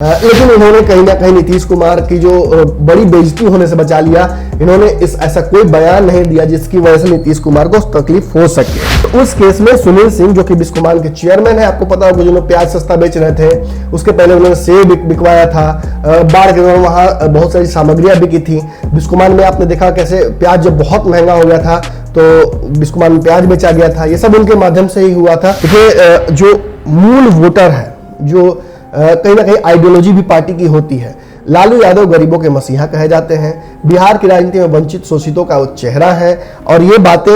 लेकिन इन्होंने कहीं ना कहीं नीतीश कुमार की जो बड़ी बेइज्जती होने से बचा लिया। इन्होंने ऐसा कोई बयान नहीं दिया जिसकी वजह से नीतीश कुमार को तकलीफ हो सके। तो उस केस में सुनील सिंह जो कि बिस्कोमान के चेयरमैन है, आपको पता होगा, जिन्होंने प्याज सस्ता बेच रहे थे, उसके पहले उन्होंने सेब बिकवाया था। बाढ़ के दौरान वहां बहुत सारी सामग्रियां बिकी थी। बिस्कोमान में आपने देखा कैसे प्याज जब बहुत महंगा हो गया था तो बिस्कोमान में प्याज बेचा गया था। ये सब उनके माध्यम से ही हुआ था। देखिए, जो मूल वोटर है, जो कहीं ना कहीं आइडियोलॉजी भी पार्टी की होती है, लालू यादव गरीबों के मसीहा कहे जाते हैं। बिहार की राजनीति में वंचित शोषितों का वो चेहरा है और ये बातें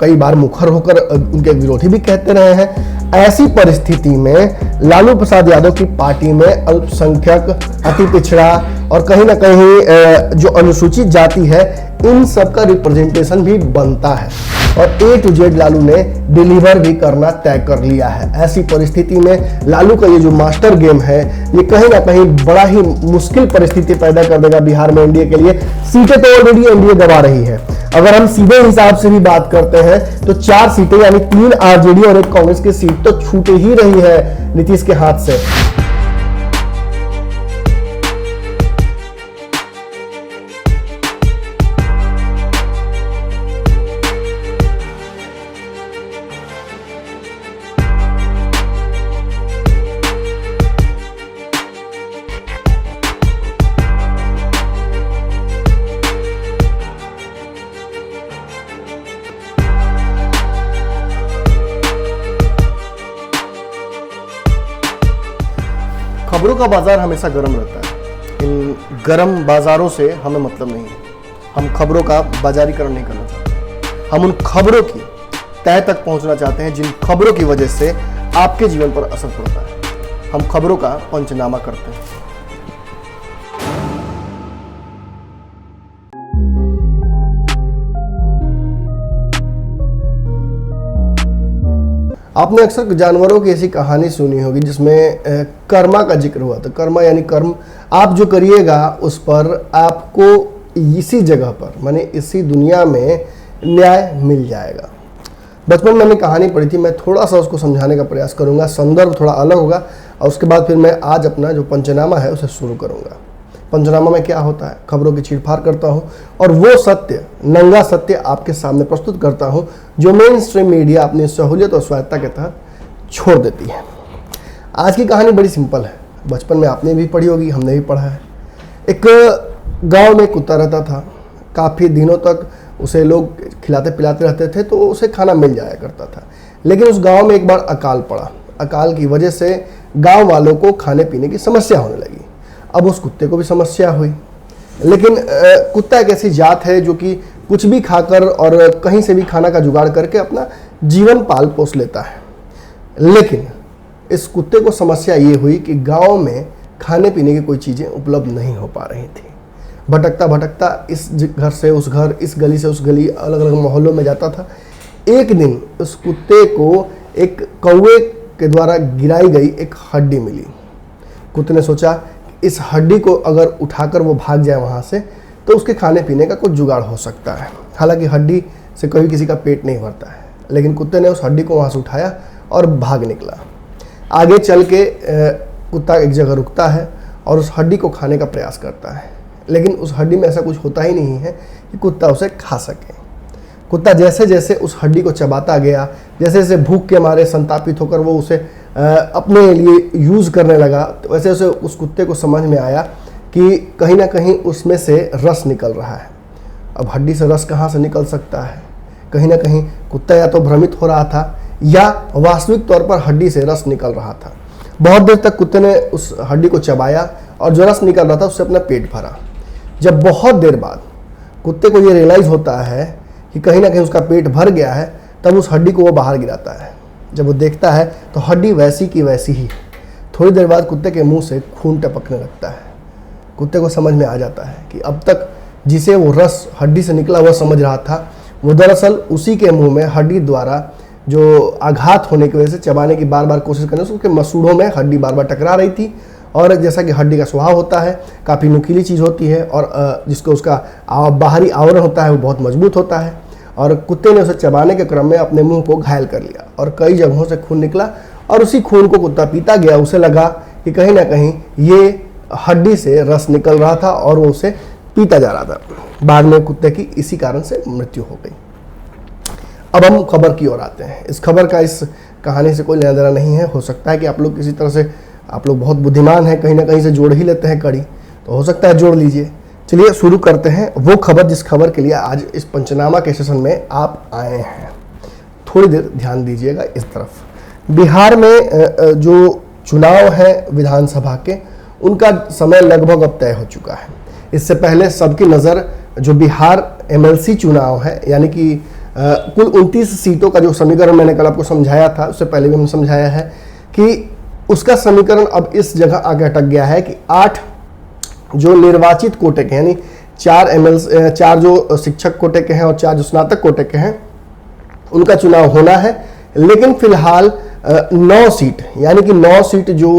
कई बार मुखर होकर उनके विरोधी भी कहते रहे हैं। ऐसी परिस्थिति में लालू प्रसाद यादव की पार्टी में अल्पसंख्यक, अति पिछड़ा और कहीं ना कहीं जो अनुसूचित जाति है, इन सब का रिप्रेजेंटेशन भी बनता है और A to Z लालू ने डिलीवर भी करना तय कर लिया है। ऐसी परिस्थिति में लालू का ये जो मास्टर गेम है, ये कहीं ना कहीं बड़ा ही मुश्किल परिस्थिति पैदा कर देगा बिहार में एनडीए के लिए। सीटें तो ऑलरेडी एनडीए दबा रही है। अगर हम सीधे हिसाब से भी बात करते हैं तो 4 सीटें यानी 3 आरजेडी और 1 कांग्रेस की सीट तो छूट ही रही है नीतीश के हाथ से। खबरों का बाजार हमेशा गर्म रहता है। इन गर्म बाजारों से हमें मतलब नहीं है। हम खबरों का बाजारीकरण नहीं करना चाहते। हम उन खबरों की तह तक पहुंचना चाहते हैं जिन खबरों की वजह से आपके जीवन पर असर पड़ता है। हम खबरों का पंचनामा करते हैं। आपने अक्सर जानवरों की ऐसी कहानी सुनी होगी जिसमें कर्मा का जिक्र हुआ। तो कर्मा यानी कर्म, आप जो करिएगा उस पर आपको इसी जगह पर, माने इसी दुनिया में न्याय मिल जाएगा। बचपन में मैंने कहानी पढ़ी थी, मैं थोड़ा सा उसको समझाने का प्रयास करूंगा। संदर्भ थोड़ा अलग होगा और उसके बाद फिर मैं आज अपना जो पंचनामा है उसे शुरू करूंगा। पंचनामा में क्या होता है, खबरों की छीड़फाड़ करता हूं और वो सत्य, नंगा सत्य आपके सामने प्रस्तुत करता हूं जो मेन स्ट्रीम मीडिया अपनी सहूलियत और स्वायत्ता के तहत छोड़ देती है। आज की कहानी बड़ी सिंपल है। बचपन में आपने भी पढ़ी होगी, हमने भी पढ़ा है। एक गांव में कुत्ता रहता था। काफ़ी दिनों तक उसे लोग खिलाते पिलाते रहते थे तो उसे खाना मिल जाया करता था। लेकिन उस गाँव में एक बार अकाल पड़ा। अकाल की वजह से गाँव वालों को खाने पीने की समस्या होने लगी। अब उस कुत्ते को भी समस्या हुई। लेकिन कुत्ता एक ऐसी जात है जो कि कुछ भी खाकर और कहीं से भी खाना का जुगाड़ करके अपना जीवन पाल पोस लेता है। लेकिन इस कुत्ते को समस्या ये हुई कि गांव में खाने पीने की कोई चीज़ें उपलब्ध नहीं हो पा रही थी। भटकता भटकता इस घर से उस घर, इस गली से उस गली, अलग अलग मोहल्लों में जाता था। एक दिन उस कुत्ते को एक कौवे के द्वारा गिराई गई एक हड्डी मिली। कुत्ते ने सोचा इस हड्डी को अगर उठाकर वो भाग जाए वहाँ से तो उसके खाने पीने का कुछ जुगाड़ हो सकता है। हालांकि हड्डी से कभी किसी का पेट नहीं भरता है। लेकिन कुत्ते ने उस हड्डी को वहाँ से उठाया और भाग निकला। आगे चल के कुत्ता एक जगह रुकता है और उस हड्डी को खाने का प्रयास करता है। लेकिन उस हड्डी में ऐसा कुछ होता ही नहीं है कि कुत्ता उसे खा सके। कुत्ता जैसे जैसे उस हड्डी को चबाता गया, जैसे जैसे भूख के मारे संतापित होकर वो उसे अपने लिए यूज़ करने लगा, तो वैसे वैसे उस कुत्ते को समझ में आया कि कहीं ना कहीं उसमें से रस निकल रहा है। अब हड्डी से रस कहाँ से निकल सकता है? कहीं ना कहीं कुत्ता या तो भ्रमित हो रहा था या वास्तविक तौर पर हड्डी से रस निकल रहा था। बहुत देर तक कुत्ते ने उस हड्डी को चबाया और जो रस निकल रहा था उससे अपना पेट भरा। जब बहुत देर बाद कुत्ते को ये रियलाइज़ होता है कि कहीं ना कहीं उसका पेट भर गया है, तब उस हड्डी को वो बाहर गिराता है। जब वो देखता है तो हड्डी वैसी की वैसी ही। थोड़ी देर बाद कुत्ते के मुंह से खून टपकने लगता है। कुत्ते को समझ में आ जाता है कि अब तक जिसे वो रस हड्डी से निकला हुआ समझ रहा था, वो दरअसल उसी के मुंह में हड्डी द्वारा जो आघात होने की वजह से चबाने की बार बार कोशिश करने से उसके मसूड़ों में हड्डी बार बार टकरा रही थी। और जैसा कि हड्डी का स्वभाव होता है, काफ़ी नुकीली चीज़ होती है और जिसको उसका बाहरी आवरण होता है वो बहुत मजबूत होता है। और कुत्ते ने उसे चबाने के क्रम में अपने मुंह को घायल कर लिया और कई जगहों से खून निकला और उसी खून को कुत्ता पीता गया। उसे लगा कि कहीं ना कहीं ये हड्डी से रस निकल रहा था और वो उसे पीता जा रहा था। बाद में कुत्ते की इसी कारण से मृत्यु हो गई। अब हम खबर की ओर आते हैं। इस खबर का इस कहानी से कोई लेना देना नहीं है। हो सकता है कि आप लोग किसी तरह से, आप लोग बहुत बुद्धिमान हैं, कहीं ना कहीं से जोड़ ही लेते हैं कड़ी, तो हो सकता है जोड़ लीजिए। चलिए शुरू करते हैं वो खबर जिस खबर के लिए आज इस पंचनामा के सेशन में आप आए हैं। थोड़ी देर ध्यान दीजिएगा इस तरफ। बिहार में जो चुनाव है विधानसभा के, उनका समय लगभग अब तय हो चुका है। इससे पहले सबकी नज़र जो बिहार एमएलसी चुनाव है, यानी कि कुल 29 सीटों का जो समीकरण मैंने कल आपको समझाया था, उससे पहले भी हमने समझाया है कि उसका समीकरण अब इस जगह आगे अटक गया है कि 8 जो निर्वाचित कोटे के, यानी 4 जो शिक्षक कोटे के हैं और 4 जो स्नातक कोटे के हैं, उनका चुनाव होना है। लेकिन फिलहाल 9 सीट, यानी कि 9 सीट जो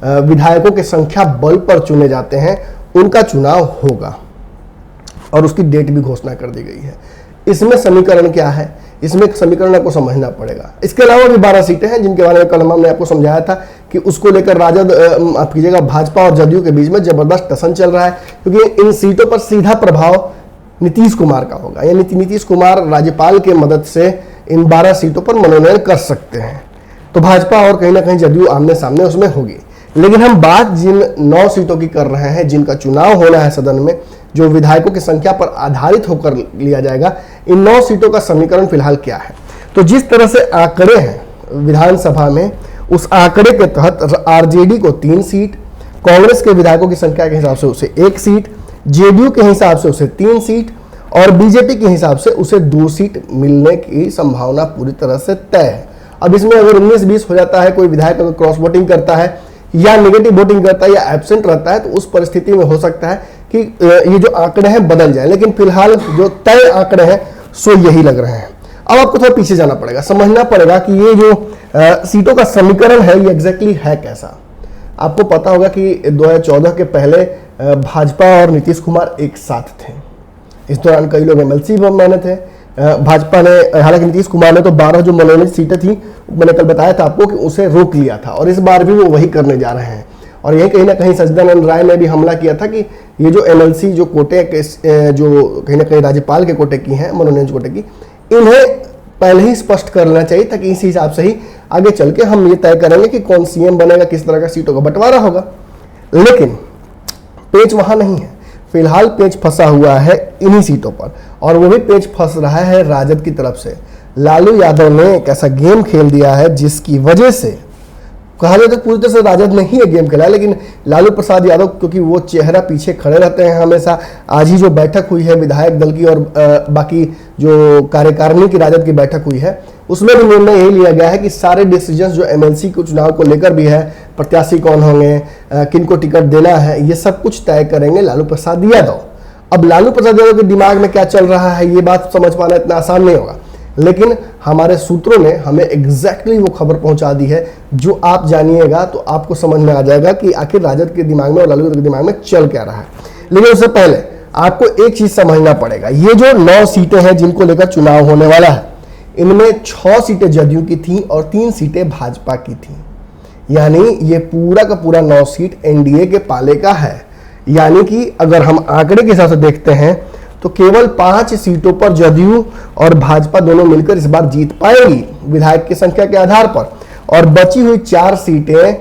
विधायकों की संख्या बल पर चुने जाते हैं, उनका चुनाव होगा और उसकी डेट भी घोषणा कर दी गई है। इसमें समीकरण क्या है, इसमें समीकरण आपको समझना पड़ेगा। इसके अलावा भी 12 सीटें हैं जिनके बारे में कल हमने आपको समझाया था कि उसको लेकर राजद, आप कीजिएगा, भाजपा और जदयू के बीच में जबरदस्त टसन चल रहा है, क्योंकि इन सीटों पर सीधा प्रभाव नीतीश कुमार का होगा। यानी नीतीश कुमार राज्यपाल के मदद से इन 12 सीटों पर मनोनयन कर सकते हैं। तो भाजपा और कहीं ना कहीं जदयू आमने सामने उसमें होगी। लेकिन हम बात जिन 9 सीटों की कर रहे हैं जिनका चुनाव होना है सदन में, जो विधायकों की संख्या पर आधारित होकर लिया जाएगा, इन 9 सीटों का समीकरण फिलहाल क्या है। तो जिस तरह से आंकड़े हैं विधानसभा में, उस आंकड़े के तहत आरजेडी को 3 सीट, कांग्रेस के विधायकों की संख्या के हिसाब से उसे 1 सीट, जेडीयू के हिसाब से उसे 3 सीट और बीजेपी के हिसाब से उसे 2 सीट मिलने की संभावना पूरी तरह से तय है। अब इसमें अगर 19-20 हो जाता है, कोई विधायक अगर क्रॉस वोटिंग करता है या नेगेटिव वोटिंग करता है या एब्सेंट रहता है, तो उस परिस्थिति में हो सकता है कि ये जो आंकड़े हैं बदल जाए। लेकिन फिलहाल जो तय आंकड़े हैं सो यही लग रहे हैं। अब आपको थोड़ा पीछे जाना पड़ेगा, समझना पड़ेगा कि ये जो सीटों का समीकरण है ये एग्जैक्टली है कैसा। आपको पता होगा कि 2014 के पहले भाजपा और नीतीश कुमार एक साथ थे। इस दौरान कई लोग एमएलसी बने थे। भाजपा ने, हालांकि नीतीश कुमार ने तो 12 जो मनोनीत सीटें थी, मैंने कल बताया था आपको कि उसे रोक लिया था और इस बार भी वो वही करने जा रहे हैं। और यही कहीं ना कहीं सच्चिदानंद राय ने भी हमला किया था कि ये जो एमएलसी जो कोटे के, जो कहीं ना कहीं राज्यपाल के कोटे की हैं, मनोनयन कोटे की, इन्हें पहले ही स्पष्ट कर लेना चाहिए ताकि इस हिसाब से ही आगे चल के हम ये तय करेंगे कि कौन सीएम बनेगा, किस तरह का सीटों का बंटवारा होगा। लेकिन पेच वहां नहीं है। फिलहाल पेच फंसा हुआ है इन्हीं सीटों पर, और वो भी पेच फंस रहा है राजद की तरफ से। लालू यादव ने एक ऐसा गेम खेल दिया है जिसकी वजह से कहा जाए तो पूरी तरह से राजद ने ही एक गेम खेला है। लेकिन लालू प्रसाद यादव, क्योंकि वो चेहरा पीछे खड़े रहते हैं हमेशा, आज ही जो बैठक हुई है विधायक दल की और बाकी जो कार्यकारिणी की राजद की बैठक हुई है, उसमें भी निर्णय यही लिया गया है कि सारे डिसीजंस जो एमएलसी के चुनाव को लेकर भी है, प्रत्याशी कौन होंगे, किनको टिकट देना है, ये सब कुछ तय करेंगे लालू प्रसाद यादव। अब लालू प्रसाद यादव के दिमाग में क्या चल रहा है ये बात समझ पाना इतना आसान नहीं होगा, लेकिन हमारे सूत्रों ने हमें एग्जैक्टली वो खबर पहुंचा दी है जो आप जानिएगा तो आपको समझ में आ जाएगा कि आखिर राजद के दिमाग में और लालू के दिमाग में चल क्या रहा है। लेकिन उससे पहले आपको एक चीज समझना पड़ेगा। ये जो 9 सीटें हैं जिनको लेकर चुनाव होने वाला है, इनमें 6 सीटें जदयू की थी और 3 सीटें भाजपा की थी। यानी ये पूरा का पूरा 9 सीट एनडीए के पाले का है। यानी कि अगर हम आंकड़े के हिसाब से देखते हैं तो केवल 5 सीटों पर जदयू और भाजपा दोनों मिलकर इस बार जीत पाएंगी विधायक की संख्या के आधार पर, और बची हुई 4 सीटें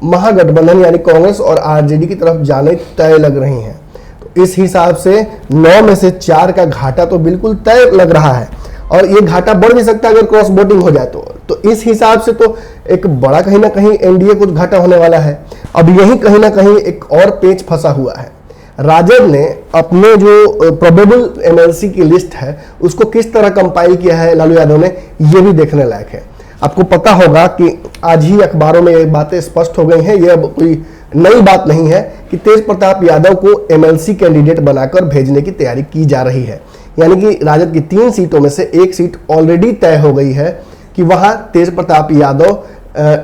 महागठबंधन यानी कांग्रेस और आरजेडी की तरफ जाने तय लग रही हैं। तो इस हिसाब से 9 में से 4 का घाटा तो बिल्कुल तय लग रहा है, और ये घाटा बढ़ भी सकता है अगर क्रॉस वोटिंग हो जाए तो इस हिसाब से तो एक बड़ा कहीं ना कहीं एनडीए को घाटा होने वाला है। अब यही कहीं ना कहीं एक और पेच फंसा हुआ है। राजद ने अपने जो प्रोबेबल एमएलसी की लिस्ट है उसको किस तरह कंपाइल किया है लालू यादव ने, ये भी देखने लायक है। आपको पता होगा कि आज ही अखबारों में ये बातें स्पष्ट हो गई हैं, ये अब कोई नई बात नहीं है कि तेज प्रताप यादव को एमएलसी कैंडिडेट बनाकर भेजने की तैयारी की जा रही है। यानी कि राजद की 3 सीटों में से 1 सीट ऑलरेडी तय हो गई है कि वहां तेज प्रताप यादव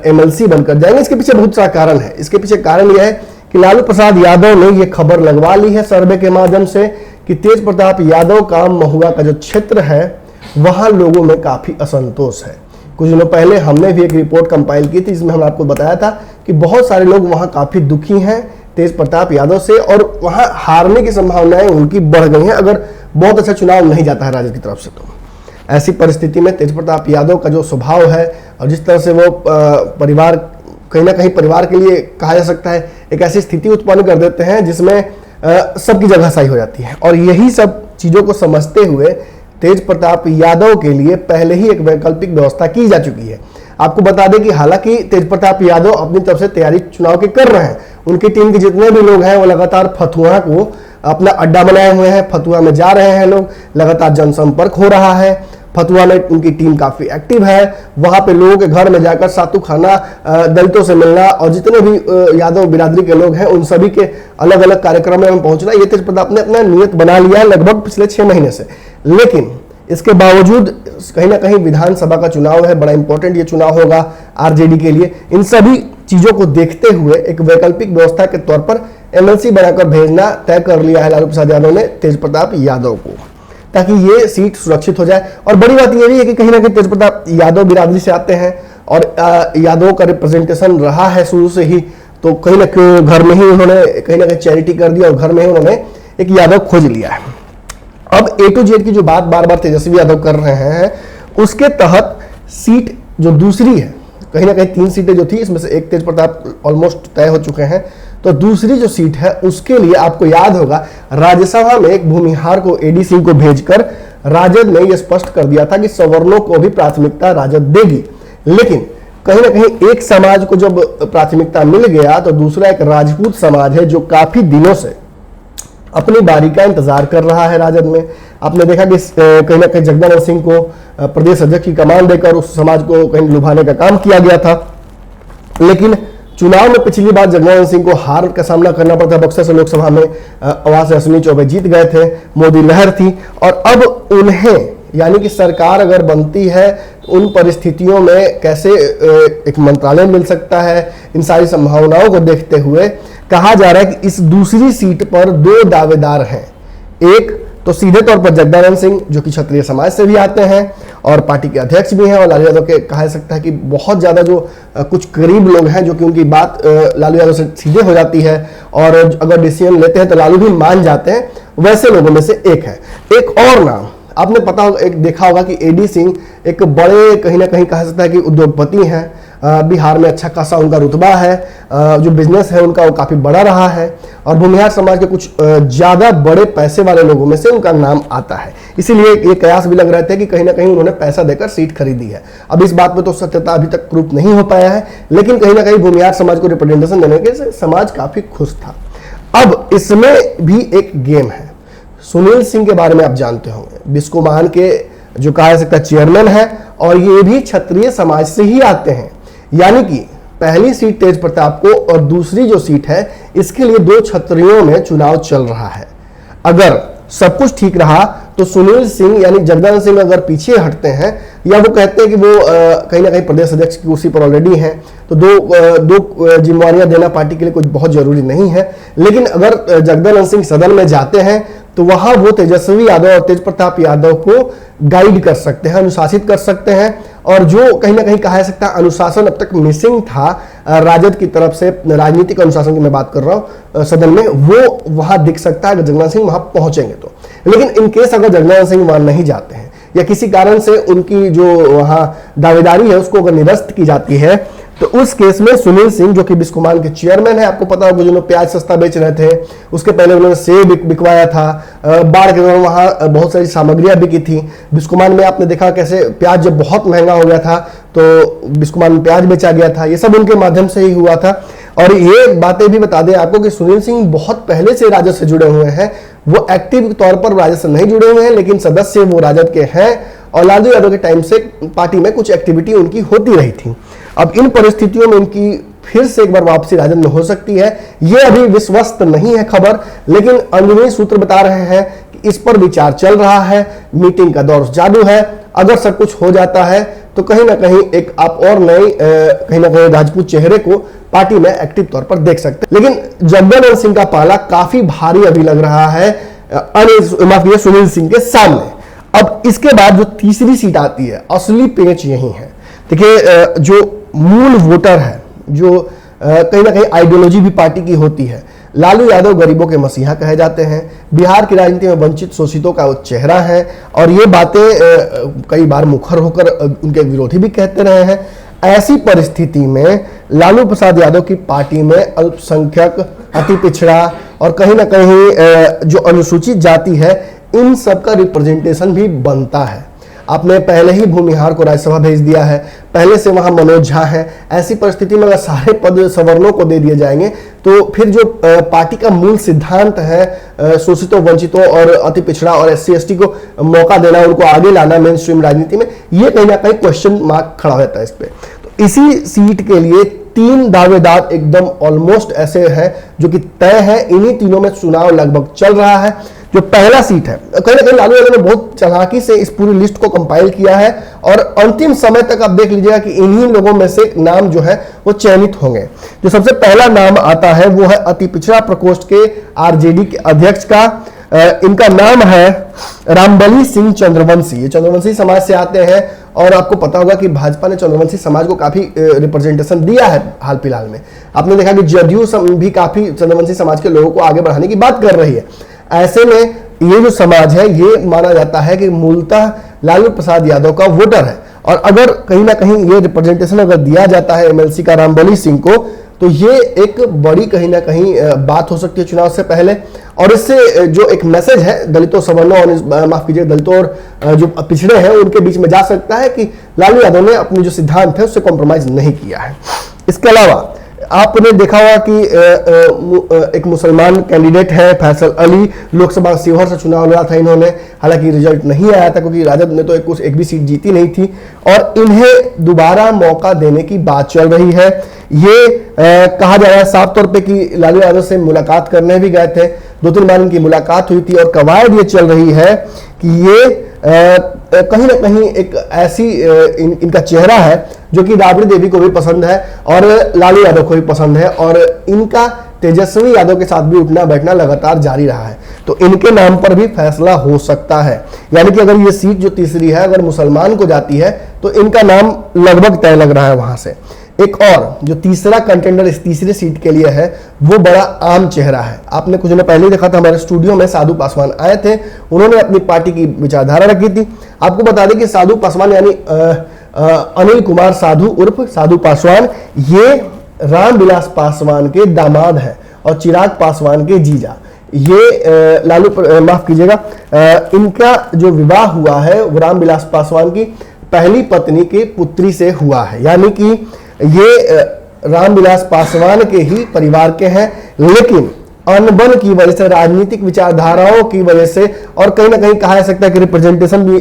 एमएलसी बनकर जाएंगे। इसके पीछे बहुत सारा कारण है। इसके पीछे कारण यह है कि लालू प्रसाद यादव ने यह खबर लगवा ली है सर्वे के माध्यम से कि तेज प्रताप यादव का महुआ का जो क्षेत्र है वहां लोगों में काफी असंतोष है। कुछ दिनों पहले हमने भी एक रिपोर्ट कंपाइल की थी जिसमें हमने आपको बताया था कि बहुत सारे लोग वहां काफी दुखी हैं तेज प्रताप यादव से, और वहां हारने की संभावनाएं उनकी बढ़ गई हैं अगर बहुत अच्छा चुनाव नहीं जाता है राजद की तरफ से। तो ऐसी परिस्थिति में तेज प्रताप यादव का जो स्वभाव है और जिस तरह से वो परिवार, कहीं ना कहीं परिवार के लिए कहा जा सकता है, एक ऐसी स्थिति उत्पन्न कर देते हैं जिसमें सबकी जगह सही हो जाती है। और यही सब चीजों को समझते हुए तेज प्रताप यादव के लिए पहले ही एक वैकल्पिक व्यवस्था की जा चुकी है। आपको बता दें कि हालांकि तेज प्रताप यादव अपनी तरफ से तैयारी चुनाव की कर रहे हैं, उनकी टीम के जितने भी लोग हैं वो लगातार फतुहा को अपना अड्डा बनाए हुए हैं, फतुहा में जा रहे हैं लोग, लगातार जनसंपर्क हो रहा है। फतुहा में उनकी टीम काफी एक्टिव है, वहां पे लोगों के घर में जाकर सातु खाना, दलितों से मिलना और जितने भी यादव बिरादरी के लोग हैं उन सभी के अलग अलग कार्यक्रमों में पहुंचना, ये तेज प्रताप ने अपना नियत बना लिया है लगभग पिछले 6 महीने से। लेकिन इसके बावजूद कहीं ना कहीं विधानसभा का चुनाव है, बड़ा इंपॉर्टेंट ये चुनाव होगा आरजेडी के लिए। इन सभी चीजों को देखते हुए एक वैकल्पिक व्यवस्था के तौर पर एमएलसी बनाकर भेजना तय कर लिया है लालू प्रसाद यादव ने तेज प्रताप यादव को, ताकि ये सीट सुरक्षित हो जाए। और बड़ी बात यह भी है कि कहीं ना कहीं तेज प्रताप यादव बिरादरी से आते हैं और यादव का रिप्रेजेंटेशन रहा है शुरू से ही, तो कहीं ना कहीं घर में ही उन्होंने कहीं ना कहीं चैरिटी कर दिया और घर में ही उन्होंने एक यादव खोज लिया है। अब A to Z की जो बात बार बार तेजस्वी यादव कर रहे हैं, उसके तहत सीट जो दूसरी है, कहीं ना कहीं 3 सीटें जो थी इसमें से एक तेज प्रताप ऑलमोस्ट तय हो चुके हैं, तो दूसरी जो सीट है उसके लिए आपको याद होगा राज्यसभा में एक भूमिहार को AD सिंह को भेजकर राजद ने यह स्पष्ट कर दिया था कि सवर्णों को भी प्राथमिकता राजद देगी। लेकिन कहीं ना कहीं एक समाज को जब प्राथमिकता मिल गया तो दूसरा एक राजपूत समाज है जो काफी दिनों से अपनी बारी का इंतजार कर रहा है राजद में। आपने देखा कि कहीं ना कहीं जगदानंद सिंह को प्रदेश अध्यक्ष की कमान देकर उस समाज को कहीं लुभाने का काम किया गया था। लेकिन चुनाव में पिछली बार जगदानंद सिंह को हार का सामना करना पड़ा था, बक्सर से लोकसभा में आवाज से अश्विनी चौबे जीत गए थे, मोदी लहर थी। और अब उन्हें यानी कि सरकार अगर बनती है तो उन परिस्थितियों में कैसे एक मंत्रालय मिल सकता है, इन सारी संभावनाओं को देखते हुए कहा जा रहा है कि इस दूसरी सीट पर 2 दावेदार हैं। एक तो सीधे तौर पर जगदानंद सिंह जो कि क्षत्रिय समाज से भी आते हैं और पार्टी के अध्यक्ष भी हैं और लालू यादव के कहा जा सकता है कि बहुत ज्यादा जो कुछ करीब लोग हैं जो कि उनकी बात लालू यादव से सीधे हो जाती है और अगर डिसीजन लेते हैं तो लालू भी मान जाते हैं, वैसे लोगों में से एक है। एक और नाम आपने पता होगा, एक देखा होगा कि AD सिंह एक बड़े कहीं ना कहीं कहा सकता है कि उद्योगपति हैं, बिहार में अच्छा खासा उनका रुतबा है, जो बिजनेस है उनका वो काफी बड़ा रहा है और भूमिहार समाज के कुछ ज्यादा बड़े पैसे वाले लोगों में से उनका नाम आता है। इसीलिए ये कयास भी लग रहे थे कि कहीं ना कहीं उन्होंने पैसा देकर सीट खरीदी है। अब इस बात में तो सत्यता अभी तक प्रूफ नहीं हो पाया है, लेकिन कहीं ना कहीं भूमिहार समाज को रिप्रेजेंटेशन देने के समाज काफी खुश था। अब इसमें भी एक गेम है। सुनील सिंह के बारे में आप जानते होंगे, बिस्कोमान के जो कहा जा सकता है चेयरमैन है और ये भी क्षत्रिय समाज से ही आते हैं। यानी कि पहली सीट तेज प्रताप को और दूसरी जो सीट है इसके लिए 2 क्षत्रियों में चुनाव चल रहा है। अगर सब कुछ ठीक रहा तो सुनील सिंह यानी जगदानंद सिंह अगर पीछे हटते हैं या वो कहते हैं कि वो कहीं ना कहीं प्रदेश अध्यक्ष की कुर्सी पर ऑलरेडी हैं, तो दो जिम्मेवारियां देना पार्टी के लिए कुछ बहुत जरूरी नहीं है। लेकिन अगर जगदानंद सिंह सदन में जाते हैं तो वहां वो तेजस्वी यादव और तेज प्रताप यादव को गाइड कर सकते हैं, अनुशासित कर सकते हैं। और जो कहीं ना कहीं कहा जा सकता है अनुशासन अब तक मिसिंग था राजद की तरफ से, राजनीतिक अनुशासन की मैं बात कर रहा हूं सदन में, वो वहां दिख सकता है अगर जगदानंद सिंह वहां पहुंचेंगे तो। लेकिन इन केस अगर जगदानंद सिंह वहां नहीं जाते हैं या किसी कारण से उनकी जो वहां दावेदारी है उसको अगर निरस्त की जाती है तो उस केस में सुनील सिंह जो कि बिस्कोमान के चेयरमैन है, आपको पता होगा जिन्होंने प्याज सस्ता बेच रहे थे, उसके पहले उन्होंने सेब बिकवाया था, बाढ़ के दौरान वहां बहुत सारी सामग्रियां बिकी थी। बिस्कोमान में आपने देखा कैसे प्याज जब बहुत महंगा हो गया था तो बिस्कोमान में प्याज बेचा गया था, ये सब उनके माध्यम से ही हुआ था। और ये बातें भी बता दें आपको कि सुनील सिंह बहुत पहले से राजद से जुड़े हुए हैं, वो एक्टिव तौर पर राजद से नहीं जुड़े हुए हैं लेकिन सदस्य वो राजद के हैं और लालू यादव के टाइम से पार्टी में कुछ एक्टिविटी उनकी होती रही थी। अब इन परिस्थितियों में इनकी फिर से एक बार वापसी राजद में हो सकती है, ये अभी विश्वस्त नहीं है खबर, लेकिन अंदरूनी सूत्र बता रहे हैं कि इस पर विचार चल रहा है, मीटिंग का दौर चालू है। अगर सब कुछ हो जाता है तो कहीं ना कहीं एक आप और नए कहीं ना कहीं राजपूत चेहरे को पार्टी में एक्टिव तौर पर देख सकते हैं। लेकिन जगदानंद सिंह का पाला काफी भारी अभी लग रहा है सुनील सिंह के सामने। अब इसके बाद जो तीसरी सीट आती है, असली पेच यही है। देखिए जो मूल वोटर है, जो कहीं ना कहीं आइडियोलॉजी भी पार्टी की होती है। लालू यादव गरीबों के मसीहा कहे जाते हैं, बिहार की राजनीति में वंचित शोषितों का वो चेहरा है, और ये बातें कई बार मुखर होकर उनके विरोधी भी कहते रहे हैं। ऐसी परिस्थिति में लालू प्रसाद यादव की पार्टी में अल्पसंख्यक, अति पिछड़ा और कहीं ना कहीं जो अनुसूचित जाति है, इन सब का रिप्रेजेंटेशन भी बनता है। आपने पहले ही भूमिहार को राज्यसभा भेज दिया है, पहले से वहां मनोज झा है। ऐसी परिस्थिति में अगर सारे पद सवर्णों को दे दिए जाएंगे तो फिर जो पार्टी का मूल सिद्धांत है शोषितों, वंचितों और अति पिछड़ा और SC ST को मौका देना, उनको आगे लाना मेन स्ट्रीम राजनीति में, ये कहीं ना कहीं क्वेश्चन मार्क खड़ा रहता है इस पे। तो इसी सीट के लिए 3 दावेदार एकदम ऑलमोस्ट ऐसे हैं जो कि तय है। इन्हीं तीनों में चुनाव लगभग चल रहा है। जो पहला सीट है, कहीं ना कहीं लालू यादव ने बहुत चालाकी से इस पूरी लिस्ट को कंपाइल किया है, और अंतिम समय तक आप देख लीजिएगा कि इन्हीं लोगों में से नाम जो है वो चयनित होंगे। जो सबसे पहला नाम आता है वो है अति पिछड़ा प्रकोष्ठ के RJD के अध्यक्ष का। इनका नाम है रामबली सिंह चंद्रवंशी। ये चंद्रवंशी समाज से आते हैं, और आपको पता होगा कि भाजपा ने चंद्रवंशी समाज को काफी रिप्रेजेंटेशन दिया है हाल फिलहाल में। आपने देखा कि जदयू भी काफी चंद्रवंशी समाज के लोगों को आगे बढ़ाने की बात कर रही है। ऐसे में ये जो समाज है, ये माना जाता है कि मूलतः लालू प्रसाद यादव का वोटर है, और अगर कहीं ना कहीं ये रिप्रेजेंटेशन अगर दिया जाता है MLC का रामबली सिंह को, तो ये एक बड़ी कहीं ना कहीं बात हो सकती है चुनाव से पहले। और इससे जो एक मैसेज है दलितों, सवर्णों और माफ कीजिए दलितों और जो पिछड़े हैं उनके बीच में जा सकता है कि लालू यादव ने अपनी जो सिद्धांत है उससे कॉम्प्रोमाइज नहीं किया है। इसके अलावा आपने देखा होगा कि एक मुसलमान कैंडिडेट है फैसल अली, लोकसभा शिवहर से चुनाव लड़ा था इन्होंने। हालांकि रिजल्ट नहीं आया था क्योंकि राजद ने तो एक भी सीट जीती नहीं थी, और इन्हें दोबारा मौका देने की बात चल रही है। ये कहा जा रहा है साफ तौर पे कि लालू यादव से मुलाकात करने भी गए थे, 2-3 बार इनकी मुलाकात हुई थी, और कवायद ये चल रही है कि ये कहीं ना कहीं एक ऐसी इनका चेहरा है जो कि राबड़ी देवी को भी पसंद है और लालू यादव को भी पसंद है, और इनका तेजस्वी यादव के साथ भी उठना बैठना लगातार जारी रहा है। तो इनके नाम पर भी फैसला हो सकता है, यानी कि अगर ये सीट जो तीसरी है अगर मुसलमान को जाती है तो इनका नाम लगभग तय लग रहा है वहां से। एक और जो तीसरा कंटेंडर इस तीसरी सीट के लिए है वो बड़ा आम चेहरा है। आपने कुछ दिन पहले देखा था हमारे स्टूडियो में साधु पासवान आए थे, उन्होंने अपनी पार्टी की विचारधारा रखी थी। आपको बता दें कि साधु पासवान यानी अनिल कुमार साधु उर्फ साधु पासवान, ये रामविलास पासवान के दामाद हैं और चिराग पासवान के जीजा। ये लालू माफ कीजिएगा, इनका जो विवाह हुआ है वो रामविलास पासवान की पहली पत्नी की पुत्री से हुआ है, यानी कि ये रामविलास पासवान के ही परिवार के हैं, लेकिन अनबन की वजह से, राजनीतिक विचारधाराओं की वजह से, और कहीं ना कहीं कहा जा सकता है कि रिप्रेजेंटेशन भी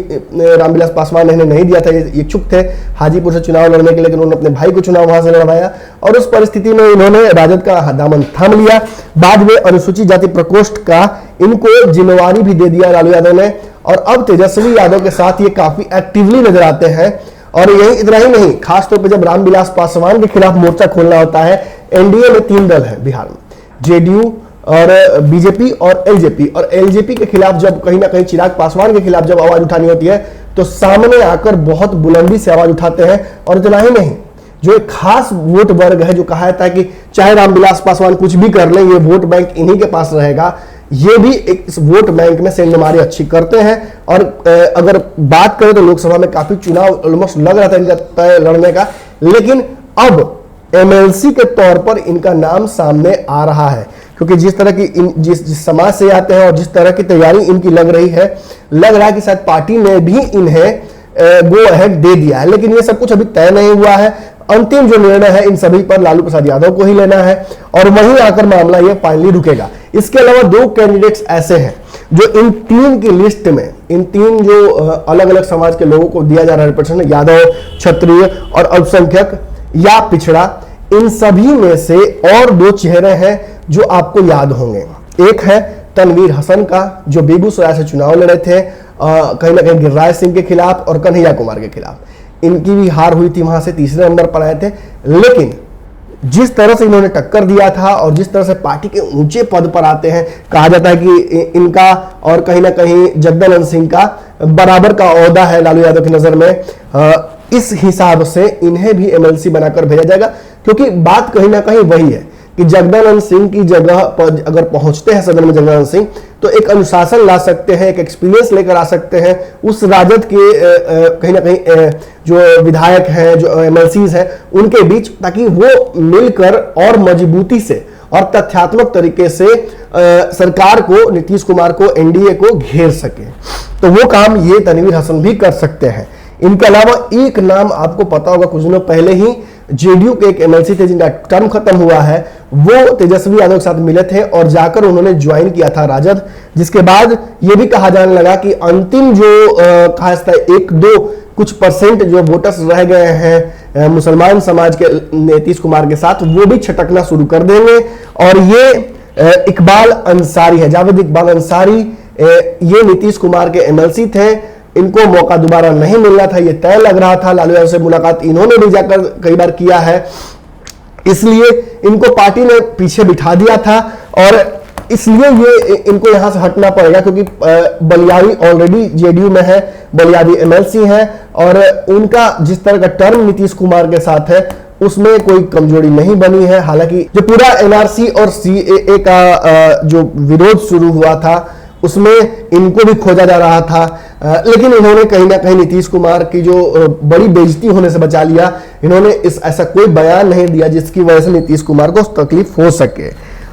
रामविलास पासवान ने नहीं दिया था। ये इच्छुक थे हाजीपुर से चुनाव लड़ने के, लेकिन उन्होंने अपने भाई को चुनाव वहां से लड़वाया, और उस परिस्थिति में इन्होंने राजद का दामन थाम लिया। बाद में अनुसूचित जाति प्रकोष्ठ का इनको जिम्मेवारी भी दे दिया लालू यादव ने, और अब तेजस्वी यादव के साथ ये काफी एक्टिवली नजर आते हैं। और यही इतना ही नहीं, खासतौर पर जब रामविलास पासवान के खिलाफ मोर्चा खोलना होता है, एनडीए में 3 दल है बिहार में, जेडीयू और बीजेपी और एलजेपी, और एलजेपी के खिलाफ जब कहीं ना कहीं चिराग पासवान के खिलाफ जब आवाज उठानी होती है तो सामने आकर बहुत बुलंदी से आवाज उठाते हैं। और इतना ही नहीं, जो एक खास वोट वर्ग है जो कहा जाता है कि चाहे रामविलास पासवान कुछ भी कर ले, ये वोट बैंक इन्हीं के पास रहेगा, ये भी एक इस वोट बैंक में सेंधमारी अच्छी करते हैं। और अगर बात करें तो लोकसभा में काफी चुनाव ऑलमोस्ट लग रहा था इनका तय लड़ने का, लेकिन अब एमएलसी के तौर पर इनका नाम सामने आ रहा है, क्योंकि जिस तरह की जिस समाज से आते हैं और जिस तरह की तैयारी इनकी लग रही है, लग रहा है कि शायद पार्टी ने भी इन्हें गो अहेड दे दिया है। लेकिन ये सब कुछ अभी तय नहीं हुआ है। अंतिम जो निर्णय है इन सभी पर लालू प्रसाद यादव को ही लेना है, और वहीं आकर मामला ये फाइनली रुकेगा। इसके अलावा 2 कैंडिडेट्स ऐसे हैं जो इन 3 की लिस्ट में, इन 3 जो अलग अलग समाज के लोगों को दिया जा रहा है रिप्रेजेंटेशन, यादव, क्षत्रिय और अल्पसंख्यक या पिछड़ा, इन सभी में से और 2 चेहरे हैं जो आपको याद होंगे। एक है तनवीर हसन का, जो बेगूसराय से चुनाव लड़े थे कहीं ना कहीं गिरिराज सिंह के खिलाफ और कन्हैया कुमार के खिलाफ। इनकी भी हार हुई थी, वहां से तीसरे नंबर पर आए थे। लेकिन जिस तरह से इन्होंने टक्कर दिया था और जिस तरह से पार्टी के ऊंचे पद पर आते हैं, कहा जाता है कि इनका और कहीं ना कहीं जगदानंद सिंह का बराबर का ओहदा है लालू यादव की नजर में। इस हिसाब से इन्हें भी एमएलसी बनाकर भेजा जाएगा। क्योंकि बात कहीं ना कहीं वही है कि जगदानंद सिंह की जगह पर अगर पहुंचते हैं सदन में जगदानंद सिंह, तो एक अनुशासन ला सकते हैं, एक एक्सपीरियंस लेकर आ सकते हैं उस राजद के कहीं ना कहीं जो विधायक हैं, जो एमएलसीज हैं, उनके बीच, ताकि वो मिलकर और मजबूती से और तथ्यात्मक तरीके से सरकार को, नीतीश कुमार को, एनडीए को घेर सके। तो वो काम ये तनवीर हसन भी कर सकते हैं। इनके अलावा एक नाम आपको पता होगा, कुछ दिनों पहले ही जेडीयू के एक एमएलसी थे जिनका टर्म खत्म हुआ है, वो तेजस्वी यादव के साथ मिले थे और जाकर उन्होंने ज्वाइन किया था राजद, जिसके बाद ये भी कहा जाने लगा कि अंतिम जो कहा जाता है 1-2 कुछ % जो वोटर्स रह गए हैं मुसलमान समाज के नीतीश कुमार के साथ, वो भी छटकना शुरू कर देंगे। और ये इकबाल अंसारी है, जावेद इकबाल अंसारी, ये नीतीश कुमार के एमएलसी थे, इनको मौका दोबारा नहीं मिलना था, ये तय लग रहा था। लालू यादव से मुलाकात इन्होंने भी जाकर कई बार किया है, इसलिए इनको पार्टी ने पीछे बिठा दिया था और इसलिए ये इनको यहां से हटना पड़ेगा, क्योंकि बलियारी ऑलरेडी जेडीयू में है, बलियारी एमएलसी है और उनका जिस तरह का टर्म नीतीश कुमार के साथ है उसमें कोई कमजोरी नहीं बनी है। हालांकि जो पूरा एनआरसी और सीएए का जो विरोध शुरू हुआ था उसमें इनको भी खोजा जा रहा था, लेकिन इन्होंने कहीं ना कहीं नीतीश कुमार की जो बड़ी बेइज्जती होने से बचा लिया। इन्होंने ऐसा कोई बयान नहीं दिया जिसकी वजह से नीतीश कुमार को तकलीफ हो सके।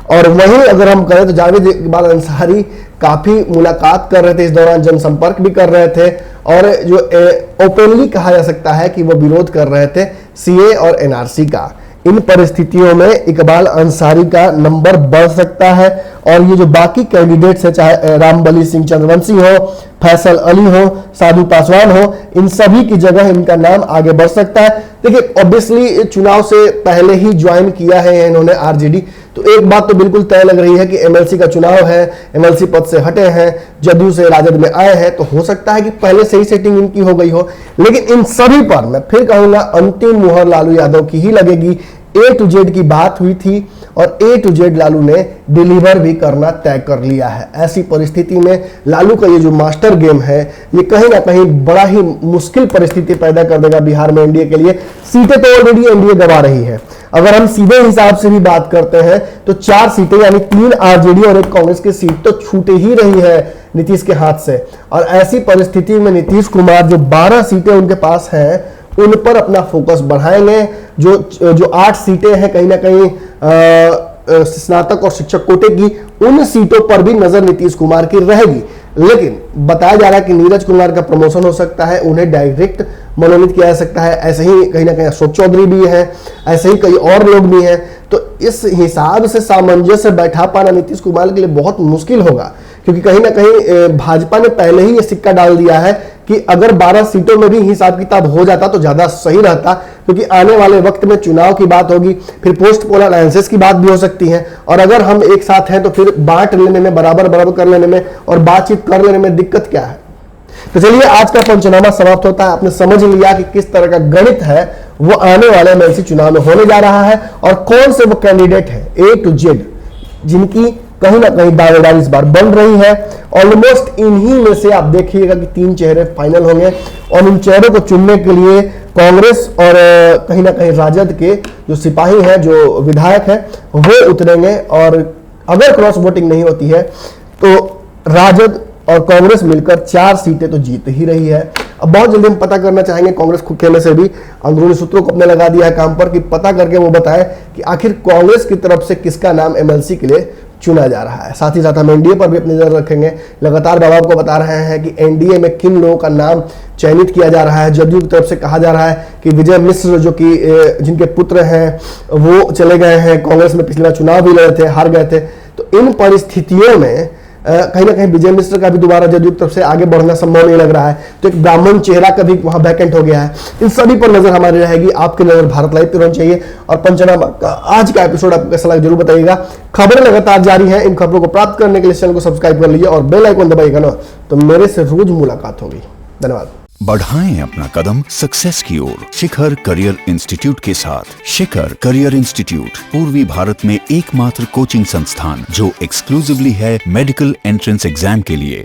और वहीं अगर हम करें तो जावेद इकबाल अंसारी काफी मुलाकात कर रहे थे, इस दौरान जनसंपर्क भी कर रहे थे और जो ओपनली कहा जा सकता है कि वो विरोध कर रहे थे सीए और एनआरसी का। इन परिस्थितियों में इकबाल अंसारी का नंबर बढ़ सकता है और ये जो बाकी कैंडिडेट्स है, चाहे रामबली सिंह चंद्रवंशी हो, फैसल अली हो, साधु पासवान हो, इन सभी की जगह इनका नाम आगे बढ़ सकता है। देखिए ऑब्वियसली चुनाव से पहले ही ज्वाइन किया है इन्होंने आरजेडी, तो एक बात तो बिल्कुल तय लग रही है कि एमएलसी का चुनाव है, एमएलसी पद से हटे हैं, जदयू से राजद में आए हैं, तो हो सकता है कि पहले से ही सेटिंग इनकी हो गई हो। लेकिन इन सभी पर मैं फिर कहूंगा अंतिम मुहर लालू यादव की ही लगेगी। A to Z की बात हुई थी और A to Z लालू ने डिलीवर भी करना तय कर लिया है। ऐसी परिस्थिति में लालू का ये जो मास्टर गेम है, ये कहीं ना कहीं बड़ा ही मुश्किल परिस्थिति पैदा कर देगा बिहार में एनडीए के लिए। सीटें तो ऑलरेडी एनडीए गंवा रही है। अगर हम सीधे हिसाब से भी बात करते हैं तो 4 सीटें यानी 3 आरजेडी और 1 कांग्रेस की सीट तो छूटे ही रही है नीतीश के हाथ से। और ऐसी परिस्थिति में नीतीश कुमार जो 12 सीटें उनके पास हैं उन पर अपना फोकस बढ़ाएंगे। जो 8 सीटें हैं कहीं ना कहीं स्नातक और शिक्षक कोटे की, उन सीटों पर भी नजर नीतीश कुमार की रहेगी। लेकिन बताया जा रहा है कि नीरज कुमार का प्रमोशन हो सकता है, उन्हें डायरेक्ट मनोनीत किया जा सकता है। ऐसे ही कहीं ना कहीं अशोक चौधरी भी है, ऐसे ही कई और लोग भी हैं। तो इस हिसाब से सामंजस्य बैठा पाना नीतीश कुमार के लिए बहुत मुश्किल होगा, क्योंकि कहीं ना कहीं भाजपा ने पहले ही ये सिक्का डाल दिया है कि अगर 12 सीटों में भी हिसाब किताब हो जाता तो ज्यादा सही रहता, क्योंकि आने वाले वक्त में चुनाव की बात होगी, फिर पोस्ट पोल अलायंसेस की बात भी हो सकती है। और अगर हम एक साथ हैं तो फिर बांट लेने में, बराबर बराबर कर लेने में और बातचीत कर लेने में दिक्कत क्या है। तो चलिए आज का पंचनामा समाप्त होता है। आपने समझ लिया कि किस तरह का गणित है वो आने वाले एमएलसी चुनाव में होने जा रहा है और कौन से वो कैंडिडेट है A to Z जिनकी कहीं ना कहीं दावेदारी इस बार बन रही है। ऑलमोस्ट इन्हीं में से आप देखिएगा कि 3 चेहरे फाइनल होंगे और इन चेहरों को चुनने के लिए कांग्रेस और कहीं ना कहीं राजद के जो सिपाही हैं, जो विधायक हैं, वो उतरेंगे। और अगर क्रॉस वोटिंग नहीं होती है तो राजद और कांग्रेस मिलकर 4 सीटें तो जीत ही रही है। अब बहुत जल्दी हम पता करना चाहेंगे, कांग्रेस खुद में से भी अंदरूनी सूत्रों को अपने लगा दिया है काम पर, कि पता करके वो बताए कि आखिर कांग्रेस की तरफ से किसका नाम एमएलसी के लिए चुना जा रहा है। साथ ही साथ हम एनडीए पर भी अपनी नजर रखेंगे। लगातार बाबा को बता रहे हैं कि एनडीए में किन लोगों का नाम चयनित किया जा रहा है। जदयू की तरफ से कहा जा रहा है कि विजय मिश्र जो कि जिनके पुत्र हैं वो चले गए हैं, कांग्रेस में पिछली बार चुनाव भी लड़े थे, हार गए थे। तो इन परिस्थितियों में कहीं ना कहीं विजय मिश्र का भी दोबारा जदयू की तरफ से आगे बढ़ना संभव नहीं लग रहा है। तो एक ब्राह्मण चेहरा का भी वहां वैकेंट हो गया है। इन सभी पर नजर हमारी रहेगी। आपकी नजर भारत लाइव पर होनी चाहिए और पंचनामा का आज का एपिसोड आपको कैसा लगा जरूर बताइएगा। खबरें लगातार जारी हैं, इन खबरों को प्राप्त करने के लिए चैनल को सब्सक्राइब कर लीजिए और बेल आइकन दबाइएगा ना, तो मेरे से रोज मुलाकात होगी। धन्यवाद। बढ़ाएं अपना कदम सक्सेस की ओर शिखर करियर इंस्टीट्यूट के साथ। शिखर करियर इंस्टीट्यूट पूर्वी भारत में एकमात्र कोचिंग संस्थान जो एक्सक्लूसिवली है मेडिकल एंट्रेंस एग्जाम के लिए।